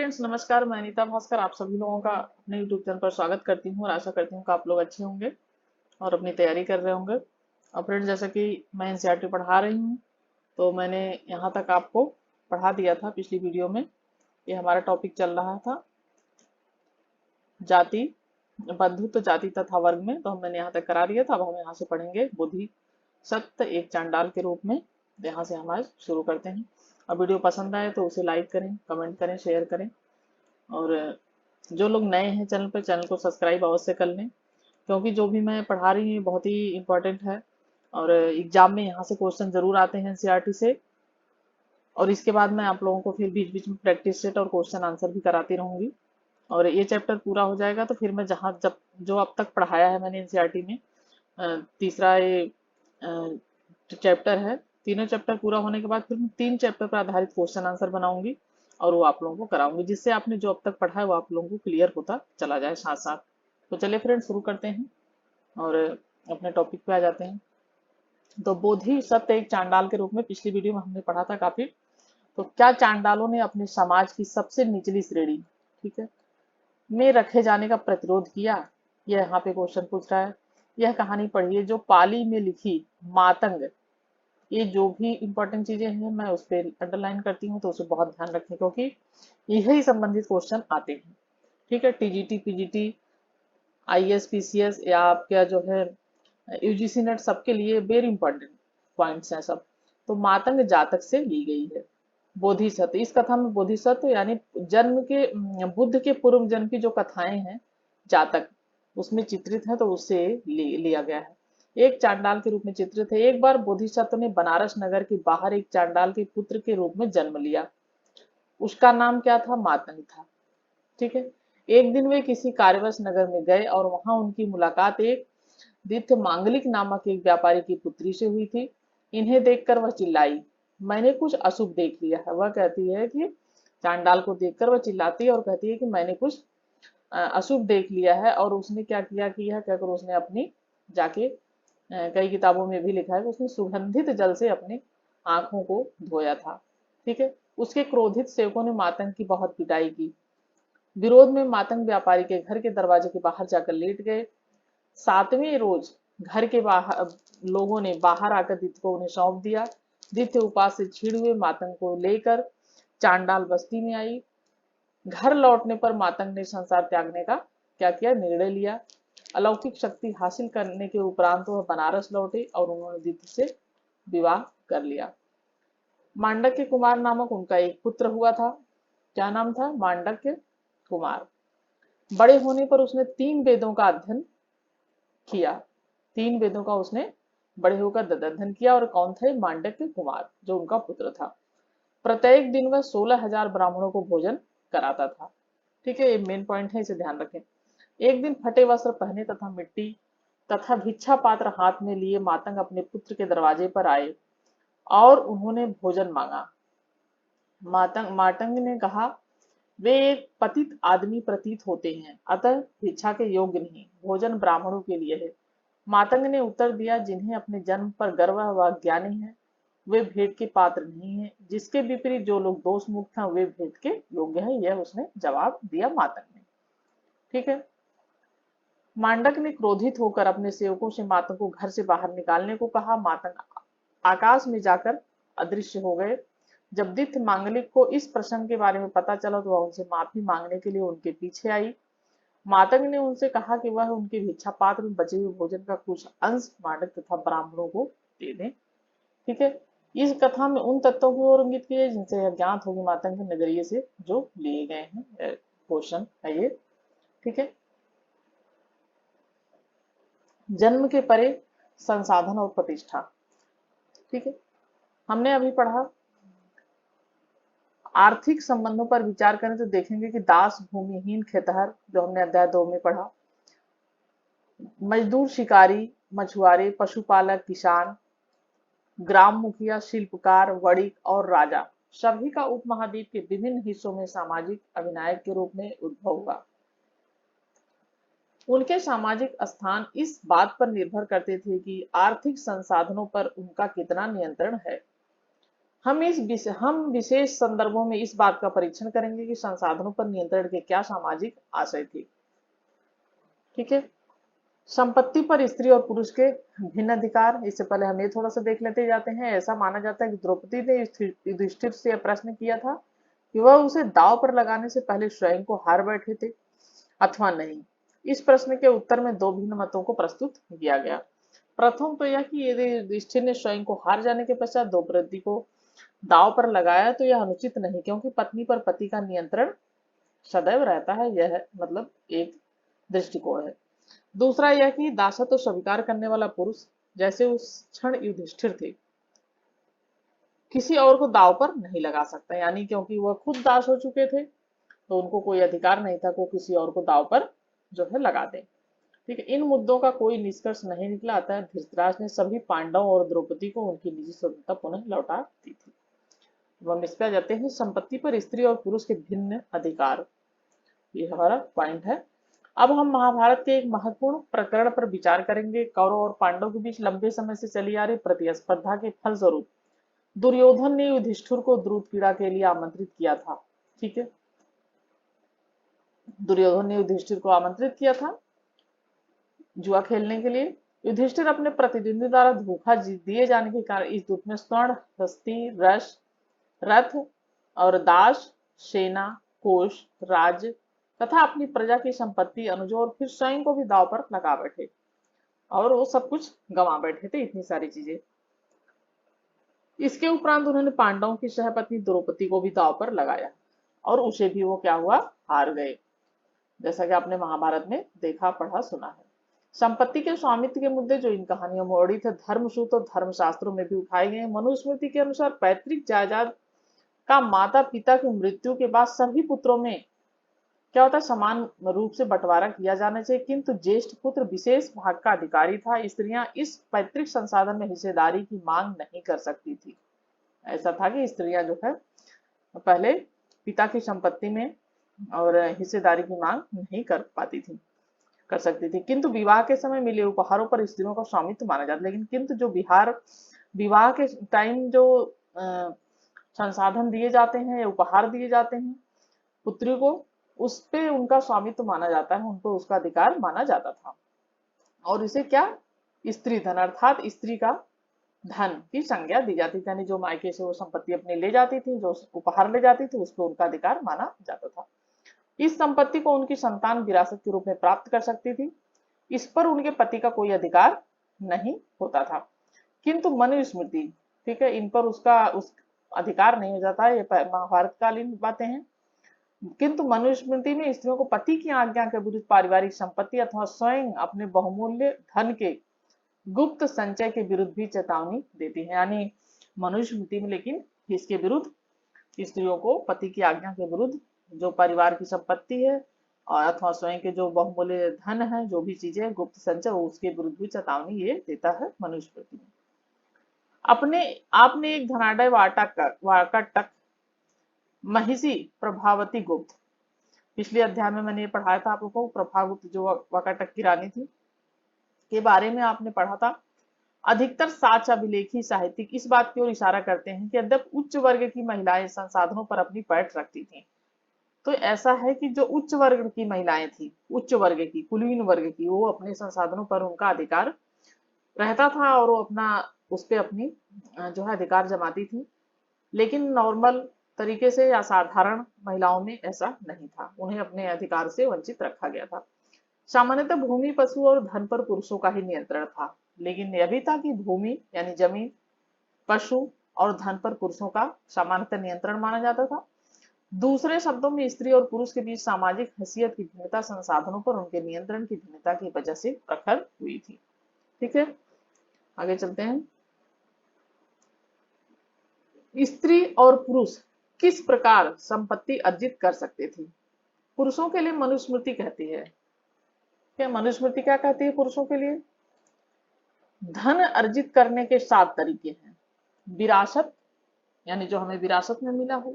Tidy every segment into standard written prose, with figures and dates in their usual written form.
Friends, नमस्कार। मैं अनीता भास्कर आप सभी लोगों का अपने यूट्यूब चैनल पर स्वागत करती हूँ और आशा करती हूँ कि आप लोग अच्छे होंगे और अपनी तैयारी कर रहे होंगे। और फ्रेंड्स, जैसा कि मैं एनसीईआरटी पढ़ा रही हूँ, तो मैंने यहाँ तक आपको पढ़ा दिया था पिछली वीडियो में। ये हमारा टॉपिक चल रहा था जाति, बंधुत्व जाति तथा वर्ग में, तो मैंने यहाँ तक करा दिया था। अब हम यहाँ से पढ़ेंगे बुद्धि सत्य एक चांडाल के रूप में। यहाँ से हम आज शुरू करते हैं। और वीडियो पसंद आए तो उसे लाइक करें, कमेंट करें, शेयर करें। और जो लोग नए हैं चैनल पर, चैनल को सब्सक्राइब अवश्य कर लें, क्योंकि जो भी मैं पढ़ा रही हूँ ये बहुत ही इम्पोर्टेंट है। और एग्जाम में यहाँ से क्वेश्चन जरूर आते हैं एनसीईआरटी से। और इसके बाद मैं आप लोगों को फिर बीच बीच में प्रैक्टिस सेट और क्वेश्चन आंसर भी कराती रहूंगी। और ये चैप्टर पूरा हो जाएगा तो फिर मैं जहाँ जब जो अब तक पढ़ाया है मैंने एनसीईआरटी में, तीसरा ये चैप्टर है। तीनों चैप्टर पूरा होने के बाद फिर मैं 3 चैप्टर पर आधारित क्वेश्चन आंसर बनाऊंगी और वो आप लोगों को कराऊंगी, जिससे आपने जो अब तक पढ़ा है वो आप लोगों को क्लियर होता चला जाए साथ साथ। तो चलिए फ्रेंड्स, शुरू करते हैं और अपने टॉपिक पे आ जाते हैं। तो बोधि सत्य एक चांडाल के रूप में पिछली वीडियो में हमने पढ़ा था काफी। तो क्या चांडालों ने अपने समाज की सबसे निचली श्रेणी, ठीक है, में रखे जाने का प्रतिरोध किया? यह यहाँ पे क्वेश्चन पूछ रहा है। यह कहानी पढ़िए जो पाली में लिखी मातंग। ये जो भी इंपॉर्टेंट चीजें हैं मैं उस पर अंडरलाइन करती हूँ, तो उसे बहुत ध्यान रखें, क्योंकि यही संबंधित क्वेश्चन आते हैं। ठीक है, टीजीटी, पीजीटी, आईएएस, पीसीएस या आपका जो है यूजीसी नेट, सबके लिए वेरी इंपॉर्टेंट पॉइंट्स हैं सब। तो मातंग जातक से ली गई है। बोधिसत्व, इस कथा में बोधिसत्व यानी जन्म के बुद्ध के पूर्व जन्म की जो कथाएं हैं जातक, उसमें चित्रित है, तो उससे लिया गया है। एक चांडाल के रूप में चित्रित है। एक बार बोधिसत्व ने बनारस नगर के बाहर एक चांडाल के पुत्र के रूप में जन्म लिया। उसका नाम क्या था? मातंग था। ठीक है। एक दिन वे किसी कार्यवश नगर में गए और वहां उनकी मुलाकात एक दित्य मांगलिक नामक एक व्यापारी की पुत्री से हुई थी। इन्हें देखकर वह चिल्लाई, मैंने कुछ अशुभ देख लिया है। वह कहती है कि चांडाल को देखकर वह चिल्लाती है और कहती है कि मैंने कुछ अशुभ देख लिया है। और उसने क्या किया कि यह कहकर उसने अपनी जाके कई किताबों में भी लिखा है कि उसने सुगंधित जल से अपनी आंखों को धोया था। ठीक है। उसके क्रोधित सेवकों ने मातंग की बहुत पिटाई की। विरोध में मातंग व्यापारी के घर के दरवाजे के बाहर जाकर लेट गए। 7वें रोज घर के बाहर लोगों ने बाहर आकर दित्य को उन्हें सौंप दिया। दित्य उपास से छिड़ हुए मातंग को लेकर चांडाल बस्ती में आई। घर लौटने पर मातंग ने संसार त्यागने का क्या किया? निर्णय लिया। अलौकिक शक्ति हासिल करने के उपरांत वह बनारस लौटे और उन्होंने दित्य से विवाह कर लिया। मांडक्य कुमार नामक उनका एक पुत्र हुआ था। क्या नाम था? मांडक्य कुमार। बड़े होने पर उसने 3 वेदों का अध्ययन किया। 3 वेदों का उसने बड़े होकर अध्ययन किया। और कौन थे? मांडक्य कुमार, जो उनका पुत्र था। प्रत्येक दिन वह 16,000 ब्राह्मणों को भोजन कराता था। ठीक है, ये मेन पॉइंट है, इसे ध्यान रखें। एक दिन फटे वस्त्र पहने तथा मिट्टी तथा भिक्षा पात्र हाथ में लिए मातंग अपने पुत्र के दरवाजे पर आए और उन्होंने भोजन मांगा। मातंग ने कहा, वे एक पतित आदमी प्रतीत होते हैं, अतः भिक्षा के योग्य नहीं, भोजन ब्राह्मणों के लिए है। मातंग ने उत्तर दिया, जिन्हें अपने जन्म पर गर्व व ज्ञानी है वे भेंट के पात्र नहीं है। जिसके विपरीत जो लोग दोष मुक्त हैं वे भेंट के योग्य है, यह उसने जवाब दिया मातंग ने। ठीक है। मांडक ने क्रोधित होकर अपने सेवकों से मातंग को घर से बाहर निकालने को कहा। मातंग आकाश में जाकर अदृश्य हो गए। जब दित्य मांगलिक को इस प्रसंग के बारे में पता चला तो वह उनसे माफी मांगने के लिए उनके पीछे आई। मातंग ने उनसे कहा कि वह उनके भिक्षा पात्र में बचे हुए भोजन का कुछ अंश मांडक तथा ब्राह्मणों को दे दें। ठीक है। इस कथा में उन तत्वों की ओर इंगित किए जिनसे यह ज्ञात होगी मातंग के नजरिए से जो लिए गए हैं क्वेश्चन है ये। ठीक है। जन्म के परे संसाधन और प्रतिष्ठा। ठीक है। हमने अभी पढ़ा आर्थिक संबंधों पर विचार करें तो देखेंगे कि दास, भूमिहीन, खेतहर, जो हमने अध्याय 2 में पढ़ा, मजदूर, शिकारी, मछुआरे, पशुपालक, किसान, ग्राम मुखिया, शिल्पकार, वणिक और राजा, सभी का उपमहाद्वीप के विभिन्न हिस्सों में सामाजिक अभिनायक के रूप में उद्भव हुआ। उनके सामाजिक स्थान इस बात पर निर्भर करते थे कि आर्थिक संसाधनों पर उनका कितना नियंत्रण है। हम विशेष संदर्भों में इस बात का परीक्षण करेंगे कि संसाधनों पर नियंत्रण के क्या सामाजिक आशय थे। ठीक है, संपत्ति पर स्त्री और पुरुष के भिन्न अधिकार। इससे पहले हम ये थोड़ा सा देख लेते जाते हैं। ऐसा माना जाता है कि द्रौपदी ने युधिष्ठिर से यह प्रश्न किया था कि वह उसे दांव पर लगाने से पहले स्वयं को हार बैठे थे अथवा नहीं। इस प्रश्न के उत्तर में दो भिन्न मतों को प्रस्तुत किया गया। प्रथम तो यह कि यदि युधिष्ठिर ने स्वयं को हार जाने के पश्चात द्रौपदी को दांव पर लगाया तो यह अनुचित नहीं, क्योंकि पत्नी पर पति का नियंत्रण सदैव रहता है। यह मतलब एक दृष्टिकोण है। दूसरा यह कि दासत्व स्वीकार करने वाला पुरुष, जैसे उस क्षण युधिष्ठिर थे, किसी और को दांव पर नहीं लगा सकता, यानी क्योंकि वह खुद दास हो चुके थे तो उनको कोई अधिकार नहीं था कि वो किसी और को दांव पर जो है लगा दें। ठीक है, इन मुद्दों का कोई निष्कर्ष नहीं निकला। आता है धृतराज ने सभी पांडवों और द्रौपदी को उनकी निजी स्वतंत्रता पुनः लौटा दी थी। हम इस पे जाते हैं, संपत्ति पर स्त्री और पुरुष के भिन्न अधिकार। ये हमारा पॉइंट है। अब हम महाभारत के एक महत्वपूर्ण प्रकरण पर विचार करेंगे। कौरव और पांडव के बीच लंबे समय से चली आ रही प्रतिस्पर्धा के फलस्वरूप दुर्योधन ने युधिष्ठिर को द्रुत क्रीड़ा के लिए आमंत्रित किया था। ठीक है, दुर्योधन ने युधिष्ठिर को आमंत्रित किया था जुआ खेलने के लिए। युधिष्ठिर अपने प्रतिद्वंदी द्वारा धोखा दिए जाने के कारण इस युद्ध में स्वर्ण, हस्ती, रथ और दास, सेना, कोष, राज्य तथा अपनी प्रजा की संपत्ति, अनुजों और फिर स्वयं को भी दांव पर लगा बैठे और वो सब कुछ गंवा बैठे थे, इतनी सारी चीजें। इसके उपरांत उन्होंने पांडवों की सहपत्नी द्रौपदी को भी दांव पर लगाया और उसे भी वो क्या हुआ, हार गए, जैसा कि आपने महाभारत में देखा, पढ़ा, सुना है। संपत्ति के स्वामित्व के मुद्दे जो इन कहानियों में वर्णित है, धर्मसूत्र और धर्मशास्त्रों में भी उठाए गए। मनुस्मृति के अनुसार पैतृक जायदाद का माता पिता की मृत्यु के बाद सभी पुत्रों में क्या होता है, समान रूप से बंटवारा किया जाना चाहिए, किंतु ज्येष्ठ पुत्र विशेष भाग का अधिकारी था। स्त्रियां इस पैतृक संसाधन में हिस्सेदारी की मांग नहीं कर सकती थी। ऐसा था कि स्त्रियां जो है पहले पिता की संपत्ति में और हिस्सेदारी की मांग नहीं कर सकती थी, किंतु विवाह के समय मिले उपहारों पर स्त्रियों का स्वामित्व माना जाता। लेकिन किंतु जो विवाह के टाइम जो संसाधन दिए जाते हैं या उपहार दिए जाते हैं पुत्री को, उस पे उनका स्वामित्व माना जाता है, उनको उसका अधिकार माना जाता था। और इसे क्या, स्त्री धन अर्थात स्त्री का धन की संज्ञा दी जाती थी, यानी जो मायके से वो संपत्ति अपनी ले जाती थी, जो उपहार ले जाती थी, उस पर उनका अधिकार माना जाता था। इस संपत्ति को उनकी संतान विरासत के रूप में प्राप्त कर सकती थी। इस पर उनके पति का कोई अधिकार नहीं होता था। किंतु मनुस्मृति, ठीक है, इन पर उसका अधिकार नहीं हो जाता। ये महाभारत कालीन बातें हैं। किंतु मनुस्मृति में स्त्रियों को पति की आज्ञा के विरुद्ध पारिवारिक संपत्ति अथवा स्वयं अपने बहुमूल्य धन के गुप्त संचय के विरुद्ध भी चेतावनी देती है। यानी मनुस्मृति में लेकिन इसके विरुद्ध स्त्रियों को पति की आज्ञा के विरुद्ध जो परिवार की संपत्ति है और अथवा स्वयं के जो बहुमूल्य धन है, जो भी चीजें गुप्त संचय, उसके विरुद्ध भी चेतावनी ये देता है मनुस्मृति में। आपने एक धनाढ्य वाकाटक महिषी प्रभावती गुप्त, पिछले अध्याय में मैंने पढ़ाया था आप लोगों को, प्रभागुप्त जो वाकाटक की रानी थी के बारे में आपने पढ़ा था। अधिकतर साक्ष्य अभिलेखी साहित्यिक इस बात की ओर इशारा करते हैं कि यद्यपि उच्च वर्ग की महिलाएं संसाधनों पर अपनी पैठ रखती थी, तो ऐसा है कि जो उच्च वर्ग की महिलाएं थी, उच्च वर्ग की, कुलीन वर्ग की, वो अपने संसाधनों पर उनका अधिकार रहता था और वो अपना उस पर अपनी जो है अधिकार जमाती थी। लेकिन नॉर्मल तरीके से या साधारण महिलाओं में ऐसा नहीं था, उन्हें अपने अधिकार से वंचित रखा गया था। सामान्यतः भूमि, पशु और धन पर पुरुषों का ही नियंत्रण था, लेकिन यह भी था कि भूमि यानी जमीन, पशु और धन पर पुरुषों का सामान्यतः नियंत्रण माना जाता था। दूसरे शब्दों में स्त्री और पुरुष के बीच सामाजिक हैसियत की भिन्नता संसाधनों पर उनके नियंत्रण की भिन्नता की वजह से प्रखर हुई थी। ठीक है, आगे चलते हैं। स्त्री और पुरुष किस प्रकार संपत्ति अर्जित कर सकते थे? पुरुषों के लिए मनुस्मृति कहती है, क्या मनुस्मृति क्या कहती है पुरुषों के लिए? धन अर्जित करने के 7 तरीके हैं। विरासत, यानी जो हमें विरासत में मिला हो,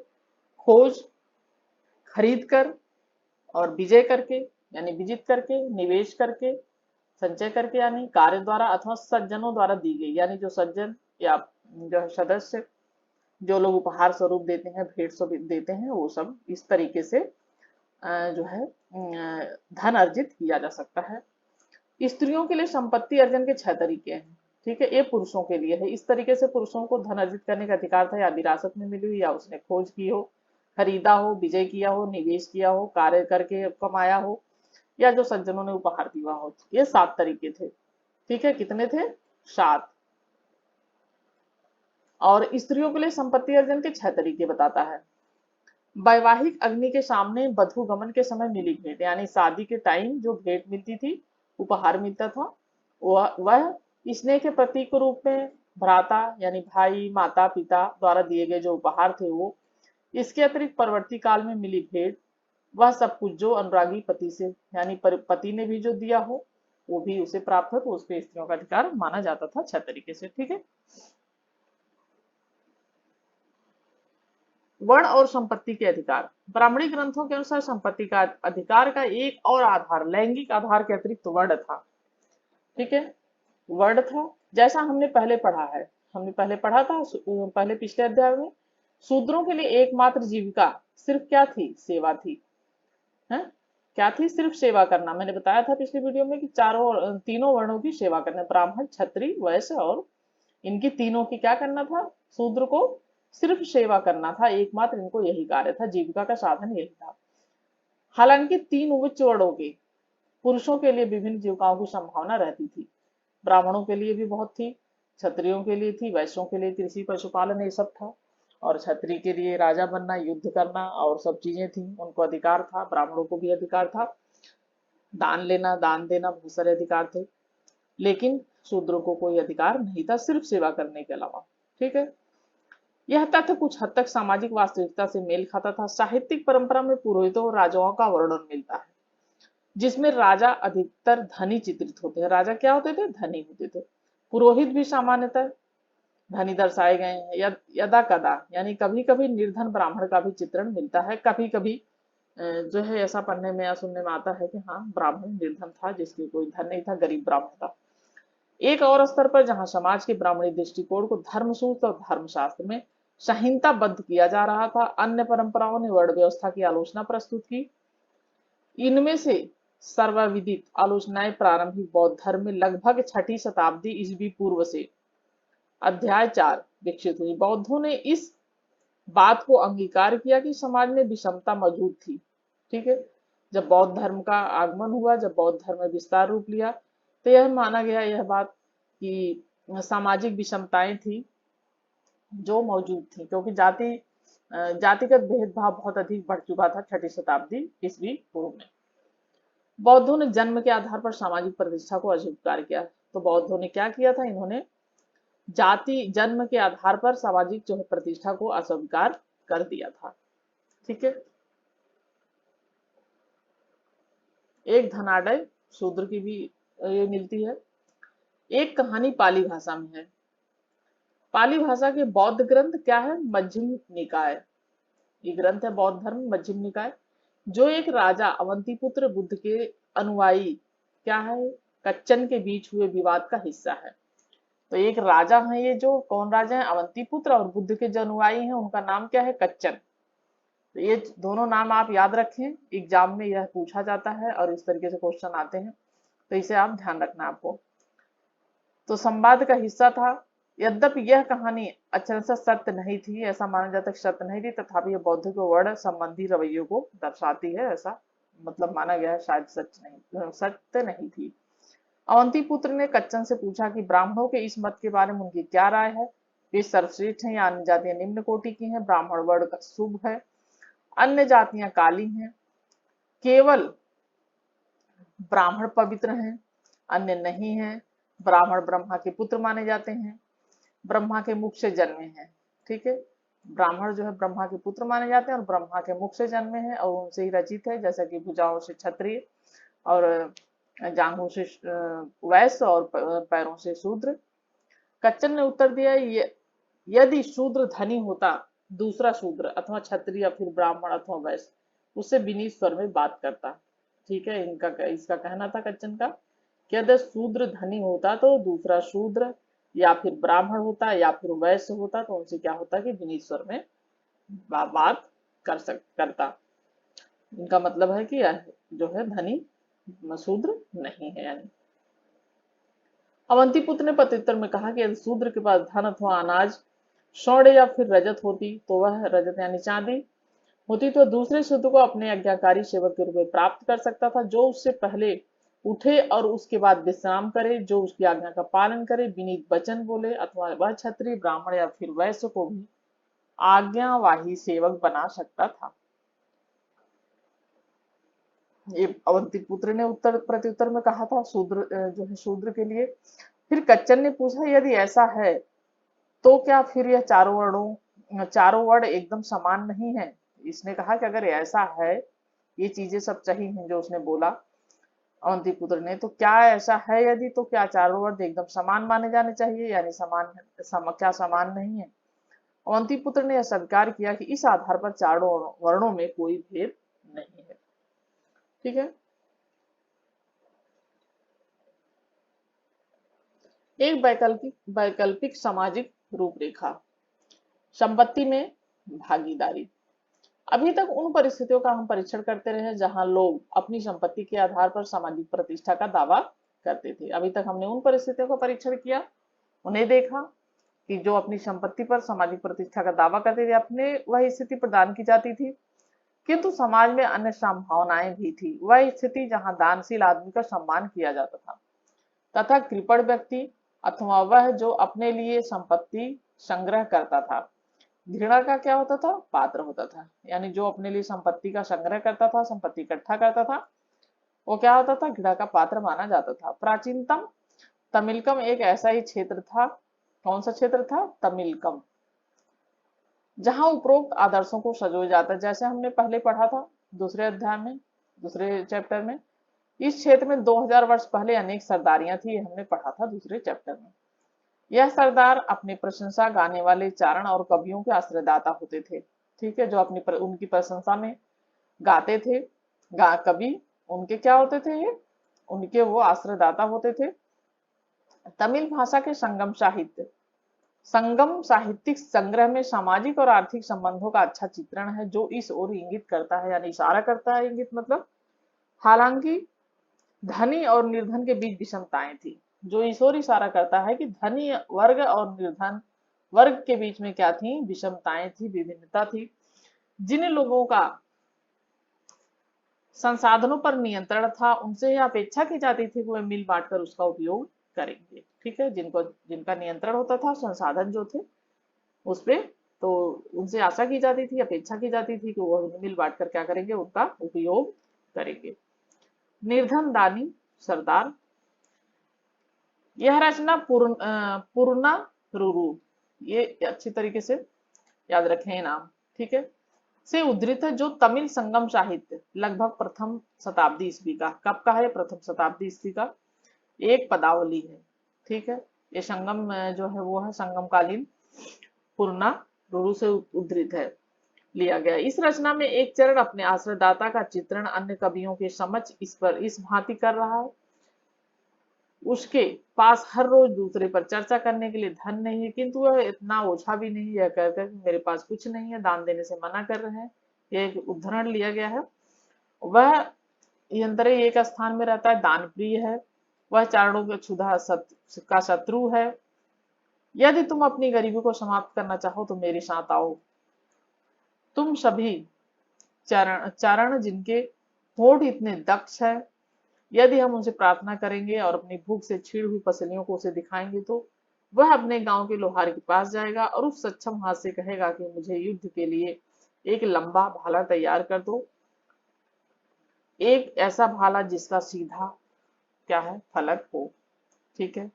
खोज, खरीद कर और विजय करके यानी विजित करके, निवेश करके, संचय करके यानी कार्य द्वारा, अथवा सज्जनों द्वारा दी गई, यानी जो सज्जन या जो सदस्य जो लोग उपहार स्वरूप देते हैं, भेंट स्वरूप देते हैं, वो सब इस तरीके से जो है धन अर्जित किया जा सकता है। स्त्रियों के लिए संपत्ति अर्जन के 6 तरीके हैं। ठीक है, ये पुरुषों के लिए है। इस तरीके से पुरुषों को धन अर्जित करने का अधिकार था, या विरासत में मिली हो, या उसने खोज की हो, खरीदा हो, विजय किया हो, निवेश किया हो, कार्य करके कमाया हो, या जो सज्जनों ने उपहार दिया हो। ये 7 तरीके थे। ठीक है, कितने थे? 7। और स्त्रियों के लिए संपत्ति अर्जन के 6 तरीके बताता है। वैवाहिक अग्नि के सामने वधु गमन के समय मिली भेंट, यानी शादी के टाइम जो भेंट मिलती थी, उपहार मिलता था, वह स्नेह के प्रतीक के रूप में भ्राता यानी भाई, माता पिता द्वारा दिए गए जो उपहार थे वो। इसके अतिरिक्त परवर्ती काल में मिली भेंट, वह सब कुछ जो अनुरागी पति से यानी पति ने भी जो दिया हो वो भी उसे प्राप्त हो, तो उस पर स्त्रियों का अधिकार माना जाता था 6 तरीके से। ठीक है, वर्ण और संपत्ति के अधिकार। ब्राह्मणी ग्रंथों के अनुसार संपत्ति का अधिकार का एक और आधार लैंगिक आधार के अतिरिक्त वर्ण था। ठीक है, वर्ण था, जैसा हमने पहले पढ़ा है, हमने पहले पढ़ा था पहले पिछले अध्याय में, शूद्रों के लिए एकमात्र जीविका सिर्फ क्या थी? सेवा थी। है, क्या थी? सिर्फ सेवा करना। मैंने बताया था पिछली वीडियो में कि तीनों वर्णों की सेवा करना, ब्राह्मण, क्षत्रिय, वैश्य, और इनकी तीनों की क्या करना था? शूद्र को सिर्फ सेवा करना था, एकमात्र इनको यही कार्य था, जीविका का साधन यही था। हालांकि 3 उच्च वर्णों के पुरुषों के लिए विभिन्न जीविकाओं की संभावना रहती थी। ब्राह्मणों के लिए भी बहुत थी, क्षत्रियों के लिए थी, वैश्यों के लिए कृषि पशुपालन ये सब था, और क्षत्रिय के लिए राजा बनना, युद्ध करना और सब चीजें थी, उनको अधिकार था। ब्राह्मणों को भी अधिकार था, दान लेना, दान देना, बहुत सारे अधिकार थे। लेकिन शूद्रों को कोई अधिकार नहीं था, सिर्फ सेवा करने के अलावा। ठीक है, यह तथ्य कुछ हद तक सामाजिक वास्तविकता से मेल खाता था। साहित्यिक परंपरा में पुरोहितों और राजाओं का वर्णन मिलता है, जिसमें राजा अधिकतर धनी चित्रित होते हैं। राजा क्या होते थे? धनी होते थे। पुरोहित भी सामान्यतः धनी दर्शाए गए हैं। यदा कदा यानी कभी कभी निर्धन ब्राह्मण का भी चित्रण मिलता है। कभी कभी जो है ऐसा पढ़ने में या सुनने में आता है कि हाँ, ब्राह्मण निर्धन था, जिसके कोई धन नहीं था, गरीब ब्राह्मण था। एक और स्तर पर जहां समाज के ब्राह्मणी दृष्टिकोण को धर्मसूत्र और धर्मशास्त्र में संहिताबद्ध किया जा रहा था, अन्य परंपराओं ने वर्ण व्यवस्था की आलोचना प्रस्तुत की। इनमें से सर्वविदित आलोचनाएं प्रारंभिक बौद्ध धर्म में लगभग 6ठी शताब्दी ईस्वी पूर्व से अध्याय 4 विकसित हुई। बौद्धों ने इस बात को अंगीकार किया कि समाज में विषमता मौजूद थी। ठीक है, जब बौद्ध धर्म का आगमन हुआ, जब बौद्ध धर्म में विस्तार रूप लिया, तो यह माना गया, यह बात कि सामाजिक विषमताएं थी जो मौजूद थी, क्योंकि जातिगत भेदभाव बहुत अधिक बढ़ चुका था 6ठी शताब्दी ईस्वी पूर्व में। बौद्धों ने जन्म के आधार पर सामाजिक प्रतिष्ठा को अस्वीकार किया। तो बौद्धों ने क्या किया था? इन्होंने जाति जन्म के आधार पर सामाजिक जो है प्रतिष्ठा को अस्वीकार कर दिया था। ठीक है, एक धनाढ्य शूद्र की भी ये मिलती है। एक कहानी पाली भाषा में है। पाली भाषा के बौद्ध ग्रंथ क्या है? मध्यम निकाय। ये ग्रंथ है बौद्ध धर्म मध्यम निकाय, जो एक राजा अवंतीपुत्र बुद्ध के अनुयायी क्या है? कच्चन के बीच हुए विवाद का हिस्सा है। तो एक राजा है ये, जो कौन राजा है? अवंतीपुत्र, और बुद्ध के जो अनुयायी हैं उनका नाम क्या है? कच्चन। तो ये दोनों नाम आप याद रखें, एग्जाम में यह पूछा जाता है और इस तरीके से क्वेश्चन आते हैं, तो इसे आप ध्यान रखना आपको। तो संवाद का हिस्सा था। यद्यपि यह कहानी अक्षरशः सत्य नहीं थी, ऐसा माना जाता है कि सत्य नहीं थी, तथापि यह बौद्ध के वर्ण संबंधी रवैयों को दर्शाती है, ऐसा मतलब माना गया है, शायद सत्य नहीं थी। अवंती पुत्र ने कच्चन से पूछा कि ब्राह्मणों के इस मत के बारे में उनकी क्या राय है? वे सर्वश्रेष्ठ हैं या अन्य जातियां निम्न कोटि की हैं? ब्राह्मण वर्ण का शुभ है, अन्य जातियां काली हैं, केवल ब्राह्मण पवित्र हैं, अन्य नहीं हैं, ब्राह्मण ब्रह्मा के पुत्र माने जाते हैं, ब्रह्मा के मुख से जन्मे हैं। ठीक है, ब्राह्मण जो है ब्रह्मा के पुत्र माने जाते हैं और ब्रह्मा के मुख से जन्मे हैं और उनसे ही रचित है, जैसा कि भुजाओं से क्षत्रिय और जांघों से वैश्य और पैरों से शूद्र। कच्चन ने उत्तर दिया, यदि शूद्र धनी होता, दूसरा शूद्र अथवा क्षत्रिय या फिर ब्राह्मण अथवा वैश्य उससे विनीत स्वर में बात करता। ठीक है, इसका कहना था कच्चन का कि यदि शूद्र धनी होता तो दूसरा शूद्र या फिर ब्राह्मण होता या फिर वैश्य होता तो उनसे क्या होता कि विनीत स्वर में बात करता। इनका मतलब है कि यह जो है धनी शूद्र नहीं है। यानी अवंतीपुत्र ने प्रत्युत्तर में कहा कि यदि शूद्र के पास धन अथवा अनाज, स्वर्ण या फिर रजत होती तो वह रजत यानी चांदी होती तो दूसरे शूद्र को अपने आज्ञाकारी सेवक के रूप में प्राप्त कर सकता था, जो उससे पहले उठे और उसके बाद विश्राम करे, जो उसकी आज्ञा का पालन करे, विनीत वचन बोले, अथवा वह क्षत्रिय, ब्राह्मण या फिर वैश्य को भी आज्ञावाही सेवक बना सकता था। ये अवंतीपुत्र ने उत्तर प्रत्युत्तर में कहा था शूद्र जो है शूद्र के लिए। फिर कच्चन ने पूछा यदि ऐसा है तो क्या फिर यह चारों वर्ण एकदम समान नहीं है। इसने कहा कि अगर ऐसा है, ये चीजें सब सही हैं जो उसने बोला अवंतीपुत्र ने, तो क्या ऐसा है यदि, तो क्या चारों वर्ण एकदम समान माने जाने चाहिए, यानी क्या समान नहीं है। अवंतीपुत्र ने यह स्वीकार किया कि इस आधार पर चारों वर्णों में कोई भेद नहीं है। ठीक है। एक वैकल्पिक सामाजिक रूपरेखा, संपत्ति में भागीदारी। अभी तक उन परिस्थितियों का हम परीक्षण करते रहे जहां लोग अपनी संपत्ति के आधार पर सामाजिक प्रतिष्ठा का दावा करते थे। अभी तक हमने उन परिस्थितियों का परीक्षण किया, उन्हें देखा कि जो अपनी संपत्ति पर सामाजिक प्रतिष्ठा का दावा करते थे, अपने वह स्थिति प्रदान की जाती थी, किंतु समाज में अन्य संभावनाएं भी थी। वह स्थिति जहां दानशील आदमी का सम्मान किया जाता था तथा कृपण व्यक्ति अथवा वह जो अपने लिए संपत्ति संग्रह करता था, घृणा का क्या होता था, पात्र होता था। यानी जो अपने लिए संपत्ति का संग्रह करता था, संपत्ति इकट्ठा करता था, वो क्या होता था, घृणा का पात्र माना जाता था। प्राचीनतम तमिलकम एक ऐसा ही क्षेत्र था। कौन सा क्षेत्र था, तमिलकम, जहां उपरोक्त आदर्शों को सजोया जाता है। जैसे हमने पहले पढ़ा था दूसरे अध्याय में, दूसरे चैप्टर में, इस क्षेत्र में 2000 वर्ष पहले अनेक सरदारियां थी, ये हमने पढ़ा था दूसरे चैप्टर में। यह सरदार अपनी प्रशंसा गाने वाले चारण और कवियों के आश्रयदाता होते थे। ठीक है, जो उनकी प्रशंसा में गाते थे कवि, उनके क्या होते थे ये, उनके वो आश्रयदाता होते थे। तमिल भाषा के संगम साहित्यिक संग्रह में सामाजिक और आर्थिक संबंधों का अच्छा चित्रण है, जो इस ओर इंगित करता है, यानी इशारा करता है। इंगित मतलब, हालांकि धनी और निर्धन के बीच विषमताएं थी, जो इस ओर इशारा करता है कि धनी वर्ग और निर्धन वर्ग के बीच में क्या थी, विषमताएं थी, विभिन्नता थी। जिन लोगों का संसाधनों पर नियंत्रण था, उनसे यह अपेक्षा की जाती थी कि वे मिल बांट कर उसका उपयोग करेंगे। ठीक है, जिनका नियंत्रण होता था, संसाधन जो थे उस पे, तो उनसे आशा की जाती थी, अपेक्षा की जाती थी कि वो मिल बांट कर क्या करेंगे, उनका उपयोग करेंगे। निर्धन दानी सरदार, यह रचना पूर्णा रुरु, ये अच्छी तरीके से याद रखें ये नाम, ठीक है, से उद्धृत है, जो तमिल संगम साहित्य लगभग प्रथम शताब्दी ईस्वी का, कब का है, प्रथम शताब्दी ईस्वी का एक पदावली है। ठीक है, ये संगम जो है वो है संगम कालीन पूर्णा रुरु से उद्धृत है, लिया गया। इस रचना में एक चरण अपने आश्रयदाता का चित्रण अन्य कवियों के समक्ष इस भांति कर रहा है। उसके पास हर रोज दूसरे पर चर्चा करने के लिए धन नहीं है, किंतु वह इतना ओछा भी नहीं, यह कहकर कि मेरे पास कुछ नहीं है, दान देने से मना कर रहे हैं। यह एक उदाहरण लिया गया है। वह यंत्र एक स्थान में रहता है, दान प्रिय है, वह चारणों के क्षुधा का शत्रु है। यदि तुम अपनी गरीबी को समाप्त करना चाहो तो मेरे साथ आओ। तुम सभी चारण जिनके होठ इतने दक्ष है, यदि हम उनसे प्रार्थना करेंगे और अपनी भूख से छीड़ हुई पसलियों को उसे दिखाएंगे तो वह अपने गांव के लोहार के पास जाएगा और उस सक्षम हाथ से कहेगा कि मुझे युद्ध के लिए एक लंबा भाला तैयार कर दो, एक ऐसा भाला जिसका सीधा क्या है, फलक हो। ठीक है,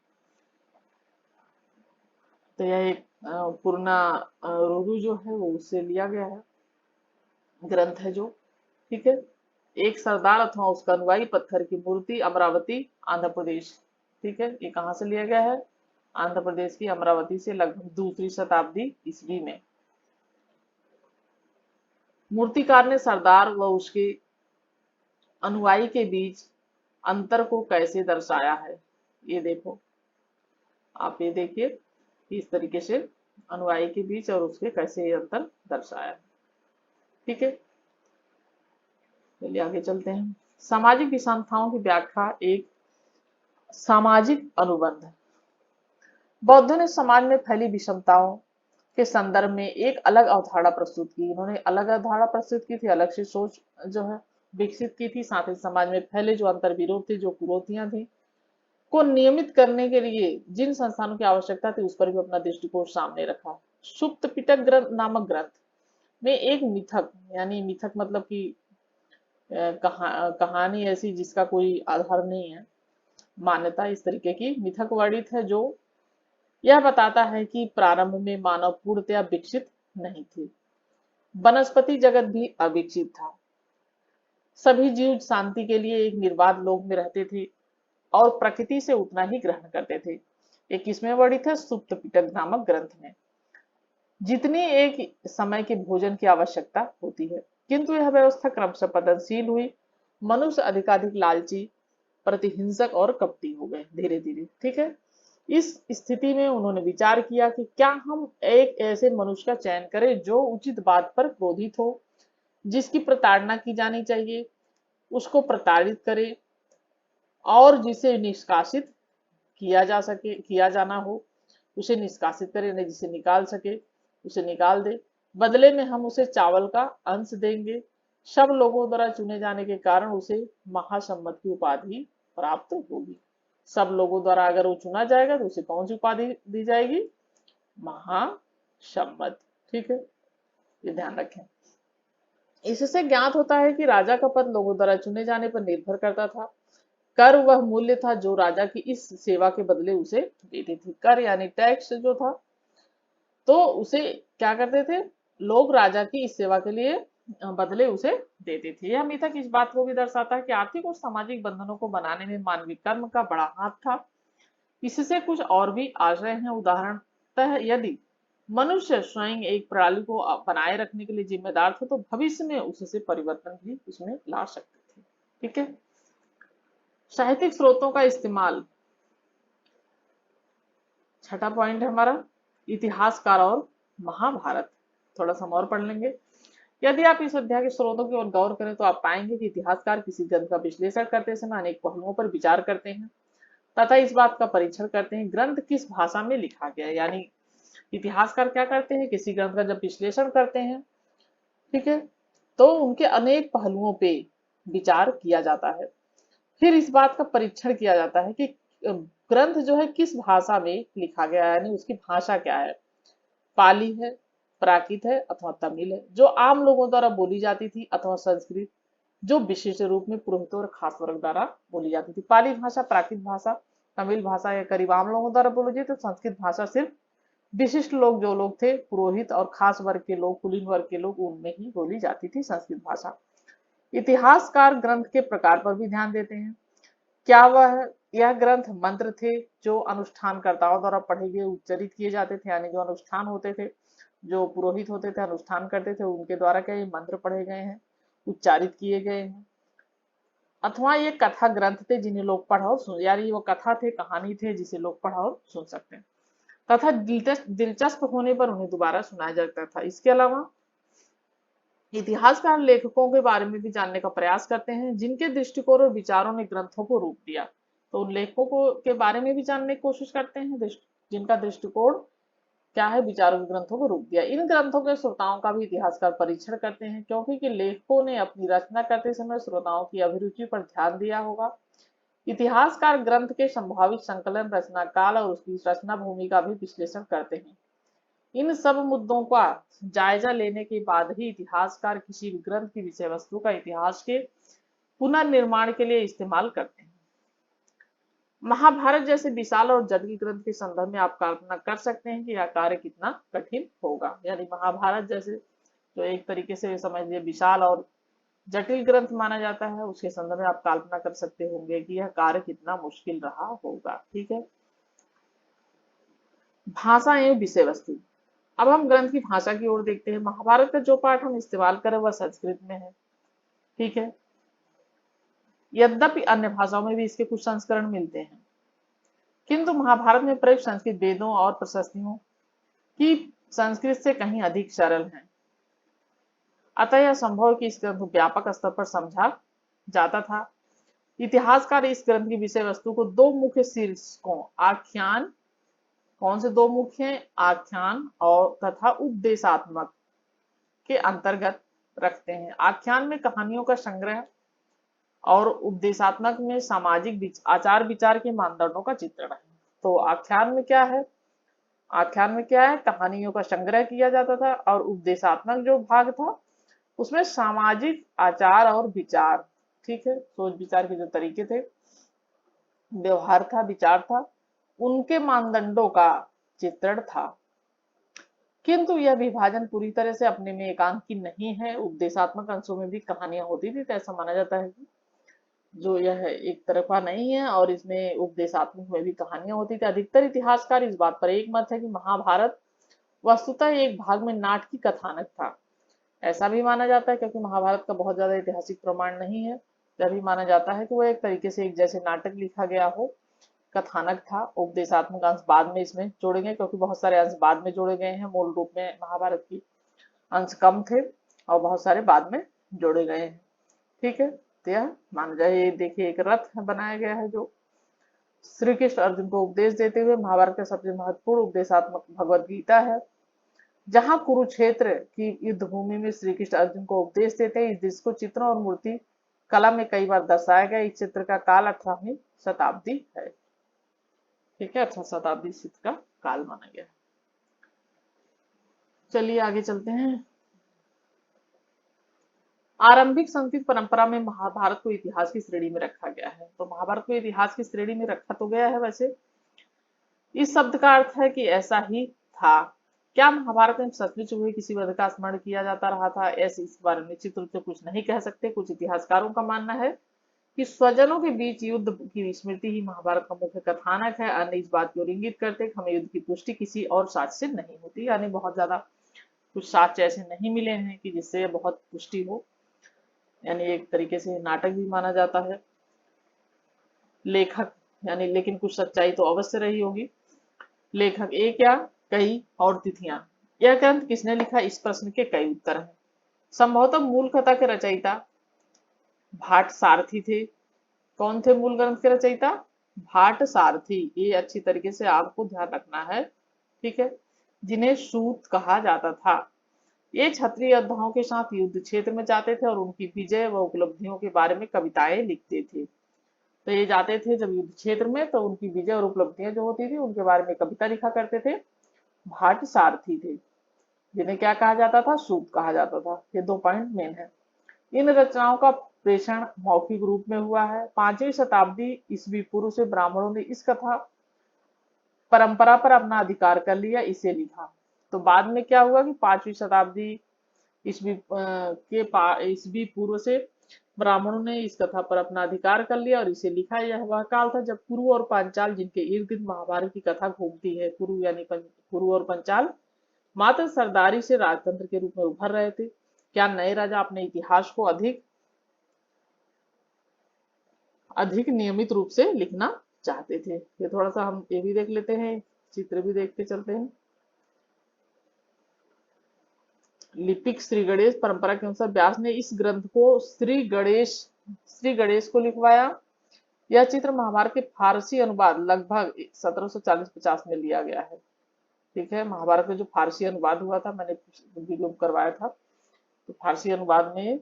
तो यह एक पूर्णा रुरु जो है वो उससे लिया गया है, ग्रंथ है जो। ठीक है, एक सरदार अथवा उसका अनुयायी, पत्थर की मूर्ति, अमरावती आंध्र प्रदेश। ठीक है, ये कहां से लिया गया है, आंध्र प्रदेश की अमरावती से, लगभग दूसरी शताब्दी ईस्वी में। मूर्तिकार ने सरदार व उसके अनुयायी के बीच अंतर को कैसे दर्शाया है, ये देखो। आप ये देखिए कि इस तरीके से अनुयायी के बीच और उसके कैसे ये अंतर दर्शाया है। ठीक है, चलिए आगे चलते हैं। सामाजिक विषमताओं की व्याख्या एक सामाजिक अनुबंध है। बौद्धों ने समाज में फैली विषमताओं के संदर्भ में एक अलग अवधारणा प्रस्तुत की। इन्होंने अलग अवधारणा प्रस्तुत की थी, अलग से सोच जो है विकसित की थी। साथ ही समाज में फैले जो अंतर विरोध थे, जो कुरीतियां थी, को नियमित करने के लिए जिन संस्थानों की आवश्यकता थी उस पर भी अपना दृष्टिकोण सामने रखा। सुप्त पिटक ग्रंथ नामक ग्रंथ में एक मिथक, यानी मिथक मतलब कि कहानी ऐसी जिसका कोई आधार नहीं है, मान्यता इस तरीके की मिथक वर्णित है, जो यह बताता है कि प्रारंभ में मानव पूर्णतया विकसित नहीं थे। वनस्पति जगत भी अविकसित था। सभी जीव शांति के लिए एक निर्बाध लोक में रहते थे और प्रकृति से उतना ही ग्रहण करते थे। एक किसमें वर्णित है? सुप्त पिटक नामक ग्रंथ में। जितनी एक समय के भोजन की आवश्यकता होती है, किंतु यह व्यवस्था क्रमशः पतनशील हुई। मनुष्य अधिकाधिक लालची, प्रतिहिंसक और कपटी हो गए धीरे धीरे। ठीक है, इस स्थिति में उन्होंने विचार किया कि क्या हम एक ऐसे मनुष्य का चयन करें जो उचित बात पर क्रोधित हो, जिसकी प्रताड़ना की जानी चाहिए, उसको प्रताड़ित करे, और जिसे निष्कासित किया जाना हो उसे निष्कासित करे, नहीं जिसे निकाल सके उसे निकाल दे। बदले में हम उसे चावल का अंश देंगे। सब लोगों द्वारा चुने जाने के कारण उसे महासम्मत की उपाधि प्राप्त होगी। सब लोगों द्वारा अगर वो चुना जाएगा तो उसे कौन सी उपाधि दी जाएगी? महासम्मत। ठीक है, ये ध्यान रखें। इससे ज्ञात होता है कि राजा का पद लोगों द्वारा चुने जाने पर निर्भर करता था। कर वह मूल्य था जो राजा की इस सेवा के बदले उसे देते थे। कर यानी टैक्स जो था, तो उसे क्या करते थे लोग? राजा की इस सेवा के लिए बदले उसे देते थे। यह मिथक इस बात को भी दर्शाता है कि आर्थिक और सामाजिक बंधनों को बनाने में मानवीय कर्म का बड़ा हाथ था। इससे कुछ और भी आशय हैं। उदाहरणतः यदि मनुष्य स्वयं एक प्रणाली को बनाए रखने के लिए जिम्मेदार था, तो भविष्य में उससे परिवर्तन भी उसमें ला सकते थे। ठीक है, साहित्यिक स्रोतों का इस्तेमाल, छठा पॉइंट है हमारा इतिहासकार और महाभारत। थोड़ा सा हम और पढ़ लेंगे। यदि आप इस अध्याय के स्रोतों की ओर गौर करें तो आप पाएंगे कि इतिहासकार किसी ग्रंथ का विश्लेषण करते समय अनेक पहलुओं पर विचार करते हैं तथा इस बात का परीक्षण करते हैं ग्रंथ किस भाषा में लिखा गया है। यानी इतिहासकार क्या करते हैं? किसी ग्रंथ का जब विश्लेषण करते हैं, ठीक है, तो उनके अनेक पहलुओं पे विचार किया जाता है। फिर इस बात का परीक्षण किया जाता है कि ग्रंथ जो है किस भाषा में लिखा गया है, यानी उसकी भाषा क्या है, पाली है, प्राकृत है अथवा तमिल है, जो आम लोगों द्वारा बोली जाती थी, अथवा संस्कृत जो विशिष्ट रूप में पुरोहितों और खास वर्ग द्वारा बोली जाती थी। पाली भाषा, प्राकृत भाषा, तमिल भाषा या करीब आम लोगों द्वारा बोली जाती, तो संस्कृत भाषा सिर्फ विशिष्ट लोग जो लोग थे, पुरोहित और खास वर्ग के लोग, कुलीन वर्ग के लोग, उनमें ही बोली जाती थी संस्कृत भाषा। इतिहासकार ग्रंथ के प्रकार पर भी ध्यान देते हैं। क्या यह ग्रंथ मंत्र थे जो अनुष्ठानकर्ताओं द्वारा पढ़े गए, उच्चरित किए जाते थे, यानी जो अनुष्ठान होते थे, जो पुरोहित होते थे, अनुष्ठान करते थे, उनके द्वारा क्या ये मंत्र पढ़े गए हैं, उच्चारित किए गए हैं, अथवा ये कथा ग्रंथ थे जिन्हें लोग पढ़ और सुन, यानी वो कथा थे, कहानी थे जिसे लोग पढ़ और सुन सकते हैं तथा दिलचस्प होने पर उन्हें दोबारा सुनाया जाता था। इसके अलावा इतिहासकार लेखकों के बारे में भी जानने का प्रयास करते हैं जिनके दृष्टिकोण और विचारों ने ग्रंथों को रूप दिया। तो उन लेखकों को के बारे में भी जानने की कोशिश करते हैं जिनका दृष्टिकोण क्या है, विचारों के ग्रंथों को रूप दिया। इन ग्रंथों के श्रोताओं का भी इतिहासकार परीक्षण करते हैं, क्योंकि कि लेखकों ने अपनी रचना करते समय श्रोताओं की अभिरुचि पर ध्यान दिया होगा। इतिहासकार ग्रंथ के संभावित संकलन, रचना काल और उसकी रचना भूमि का भी विश्लेषण करते हैं। इन सब मुद्दों का जायजा लेने के बाद ही इतिहासकार किसी भी ग्रंथ की विषय वस्तु का इतिहास के पुनर्निर्माण के लिए इस्तेमाल करते हैं। महाभारत जैसे विशाल और जटिल ग्रंथ के संदर्भ में आप कल्पना कर सकते हैं कि यह कार्य कितना कठिन होगा। यानी महाभारत जैसे जो एक तरीके से समझ लिए विशाल और जटिल ग्रंथ माना जाता है, उसके संदर्भ में आप कल्पना कर सकते होंगे कि यह कार्य कितना मुश्किल रहा होगा। ठीक है, भाषा एवं विषय वस्तु। अब हम ग्रंथ की भाषा की ओर देखते हैं। महाभारत का जो पाठ हम इस्तेमाल करें वह संस्कृत में है। ठीक है, यद्यपि अन्य भाषाओं में भी इसके कुछ संस्करण मिलते हैं। किंतु महाभारत में प्रयुक्त संस्कृत वेदों और प्रशस्तियों की संस्कृत से कहीं अधिक सरल है। अतः यह संभव है कि इस ग्रंथ को व्यापक स्तर पर समझा जाता था। इतिहासकार इस ग्रंथ की विषय वस्तु को दो मुख्य शीर्षकों आख्यान, कौन से दो मुख्य हैं, आख्यान और तथा उपदेशात्मक के अंतर्गत रखते हैं। आख्यान में कहानियों का संग्रह और उपदेशात्मक में सामाजिक आचार विचार के मानदंडों का चित्रण है। तो आख्यान में क्या है, आख्यान में क्या है, कहानियों का संग्रह किया जाता था और उपदेशात्मक जो भाग था उसमें सामाजिक आचार और विचार, ठीक है, सोच विचार के जो तरीके थे, व्यवहार था, विचार था, उनके मानदंडों का चित्रण था। किंतु यह विभाजन पूरी तरह से अपने में एकांकी नहीं है। उपदेशात्मक अंशों में भी कहानियां होती थी, तो ऐसा माना जाता है कि जो यह एक तरफा नहीं है और इसमें उपदेशात्मक में भी कहानियां होती थी। अधिकतर इतिहासकार इस बात पर एक मत है कि महाभारत वस्तुतः एक भाग में नाटकीय कथानक था। ऐसा भी माना जाता है क्योंकि महाभारत का बहुत ज्यादा ऐतिहासिक प्रमाण नहीं है, यह भी माना जाता है कि वो एक तरीके से एक जैसे नाटक लिखा गया हो, कथानक था। उपदेशात्मक अंश बाद में इसमें जोड़े गए क्योंकि बहुत सारे अंश बाद में जोड़े गए हैं। मूल रूप में महाभारत की अंश कम थे और बहुत सारे बाद में जोड़े गए हैं, ठीक है। तो यह माना जाए, ये देखिए एक रथ बनाया गया है जो श्री कृष्ण अर्जुन को उपदेश देते हुए महाभारत का सबसे महत्वपूर्ण उपदेशात्मक भगवत गीता है। जहां कुरुक्षेत्र की युद्ध भूमि में श्री कृष्ण अर्जुन को उपदेश देते हैं। इस दृश्य को चित्रों और मूर्ति कला में कई बार दर्शाया गया। इस चित्र का काल 18वीं शताब्दी है, ठीक है, 18वीं शताब्दी इस चित्र का काल माना गया। चलिए आगे चलते हैं। आरंभिक संस्कृत परंपरा में महाभारत को इतिहास की श्रेणी में रखा गया है। तो महाभारत को इतिहास की श्रेणी में रखा तो गया है, वैसे इस शब्द का अर्थ है कि ऐसा ही था। क्या महाभारत में सचमुच हुए किसी वध का स्मरण किया जाता रहा था, ऐसे इस बारे में निश्चित रूप से कुछ नहीं कह सकते। कुछ इतिहासकारों का मानना है कि स्वजनों के बीच युद्ध की स्मृति ही महाभारत का मुख्य कथानक है। अन्य इस बात को इंगित करते कि हमें युद्ध की पुष्टि किसी और साक्ष्य से नहीं होती, यानी बहुत ज्यादा कुछ साक्ष्य ऐसे नहीं मिले हैं कि जिससे बहुत पुष्टि हो, यानी एक तरीके से नाटक भी माना जाता है। लेखक यानी लेकिन कुछ सच्चाई तो अवश्य रही होगी। लेखक एक या कई और तिथियां, यह ग्रंथ किसने लिखा, इस प्रश्न के कई उत्तर हैं। संभवतः मूल कथा के रचयिता भाट सारथी थे। कौन थे मूल ग्रंथ के रचयिता, भाट सारथी, ये अच्छी तरीके से आपको ध्यान रखना है, ठीक है, जिन्हें सूत कहा जाता था। ये क्षत्रिय योद्धाओं के साथ युद्ध क्षेत्र में जाते थे और उनकी विजय व उपलब्धियों के बारे में कविताएं लिखते थे। तो ये जाते थे जब युद्ध क्षेत्र में, तो उनकी विजय और उपलब्धियां जो होती थी उनके बारे में कविता लिखा करते थे। भाट सारथी थे, जिन्हें क्या कहा जाता था, सूत कहा जाता था। ये दो पॉइंट मेन है। इन रचनाओं का प्रेषण मौखिक रूप में हुआ है। 5वीं शताब्दी ईस्वी पूर्व से ब्राह्मणों ने इस कथा परंपरा पर अपना अधिकार कर लिया, इसे लिखा। तो बाद में क्या हुआ कि 5वीं शताब्दी ईस्वी पूर्व से ब्राह्मणों ने इस कथा पर अपना अधिकार कर लिया और इसे लिखा। यह वह काल था जब कुरु और पांचाल, जिनके इर्द गिर्द महाभारत की कथा घूमती है, कुरु यानी कुरु और पंचाल मात्र सरदारी से राजतंत्र के रूप में उभर रहे थे। क्या नए राजा अपने इतिहास को अधिक अधिक नियमित रूप से लिखना चाहते थे। ये थोड़ा सा हम ये भी देख लेते हैं, चित्र भी देखते चलते हैं। लिपिक श्री गणेश परंपरा के अनुसार व्यास ने इस ग्रंथ को श्री गणेश को लिखवाया। यह चित्र महाभारत के फारसी अनुवाद लगभग 1740-50 में लिया गया है, ठीक है। महाभारत में जो फारसी अनुवाद हुआ था, मैंने वीडियो करवाया था, तो फारसी अनुवाद में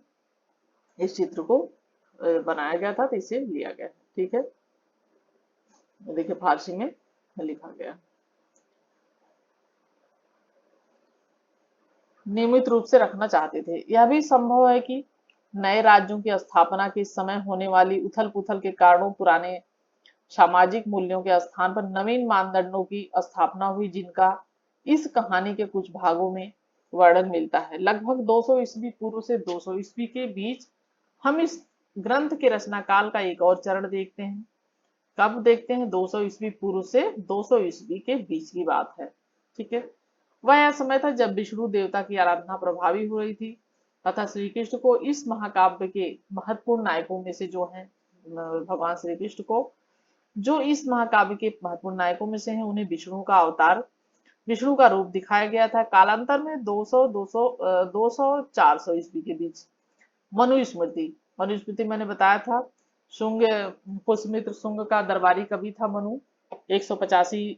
इस चित्र को बनाया गया था, तो इसे लिया गया, ठीक है। देखिए फारसी में लिखा गया। नियमित रूप से रखना चाहते थे। यह भी संभव है कि नए राज्यों की स्थापना के समय होने वाली उथल पुथल के कारणों पुराने सामाजिक मूल्यों के स्थान पर नवीन मानदंडों की स्थापना हुई, जिनका इस कहानी के कुछ भागों में वर्णन मिलता है। लगभग 200 ईस्वी पूर्व से 200 ईस्वी के बीच हम इस ग्रंथ के रचना काल का एक और चरण देखते हैं। कब देखते हैं, 200 ईस्वी पूर्व से 200 ईस्वी के बीच की बात है, ठीक है। वह यह समय था जब विष्णु देवता की आराधना प्रभावी हो रही थी तथा श्री कृष्ण को इस महाकाव्य के महत्वपूर्ण नायकों में से जो हैं, भगवान श्री कृष्ण को जो इस महाकाव्य के महत्वपूर्ण नायकों में से हैं। उन्हें विष्णु का अवतार, विष्णु का रूप दिखाया गया था। कालांतर में 200 ईस्वी के बीच मनुस्मृति, मनुस्मृति मैंने बताया था, शुंग पुष्यमित्र शुंग का दरबारी कवि था मनु। 185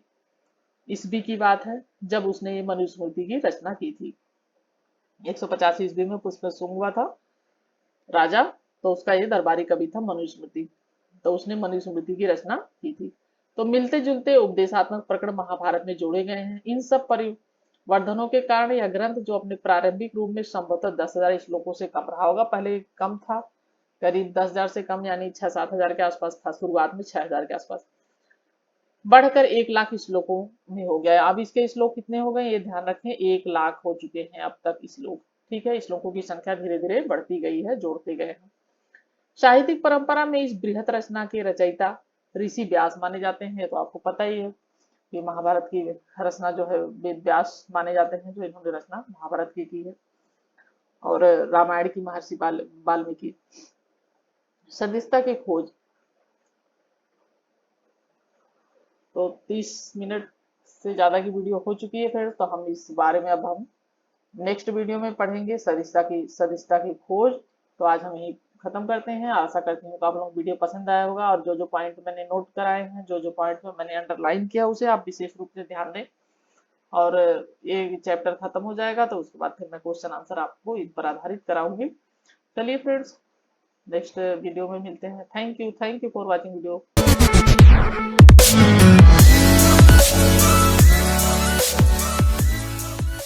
ईस्वी की बात है जब उसने ये मनुस्मृति की रचना की थी। 185 ईस्वी में पुष्य शुंग हुआ था राजा, तो उसका ये दरबारी कवि था मनुस्मृति, तो उसने मनुस्मृति की रचना की थी। तो मिलते जुलते उपदेशात्मक प्रकरण महाभारत में जोड़े गए हैं। इन सब परिवर्धनों के कारण यह ग्रंथ, जो अपने प्रारंभिक रूप में संभवतः 10,000 श्लोकों से कम रहा होगा, पहले कम था, करीब 10,000 से कम, यानी 6-7 हजार के आसपास था शुरुआत में, 6,000 के आसपास, बढ़कर 1,00,000 श्लोकों में हो गया। अब इसके श्लोक कितने हो गए ये ध्यान रखें, 1,00,000 हो चुके हैं अब तक श्लोक। ठीक है, श्लोकों की संख्या धीरे धीरे बढ़ती गई है, जोड़ते गए हैं। साहित्यिक परंपरा में इस बृहत रचना के रचयिता ऋषि व्यास माने जाते हैं, तो आपको पता ही है कि महाभारत की रचना जो है वेद व्यास माने जाते हैं, जो इन्होंने रचना महाभारत की है। और रामायण की महर्षि वाल्मीकि। सदिशता की खोज, तो 30 मिनट से ज्यादा की वीडियो हो चुकी है फिर, तो हम इस बारे में अब हम नेक्स्ट वीडियो में पढ़ेंगे सदिशता की खोज। तो आज हम यही खत्म करते हैं। आशा करती हूँ तो आप लोग वीडियो पसंद आया होगा, और जो जो पॉइंट मैंने नोट कराए हैं, जो जो पॉइंट में मैंने अंडरलाइन किया, उसे आप विशेष रूप से ध्यान दें। और ये चैप्टर खत्म हो जाएगा तो उसके बाद फिर मैं क्वेश्चन आंसर आपको इन पर आधारित कराऊंगी। चलिए फ्रेंड्स, नेक्स्ट वीडियो में मिलते हैं। Thank you for watching video.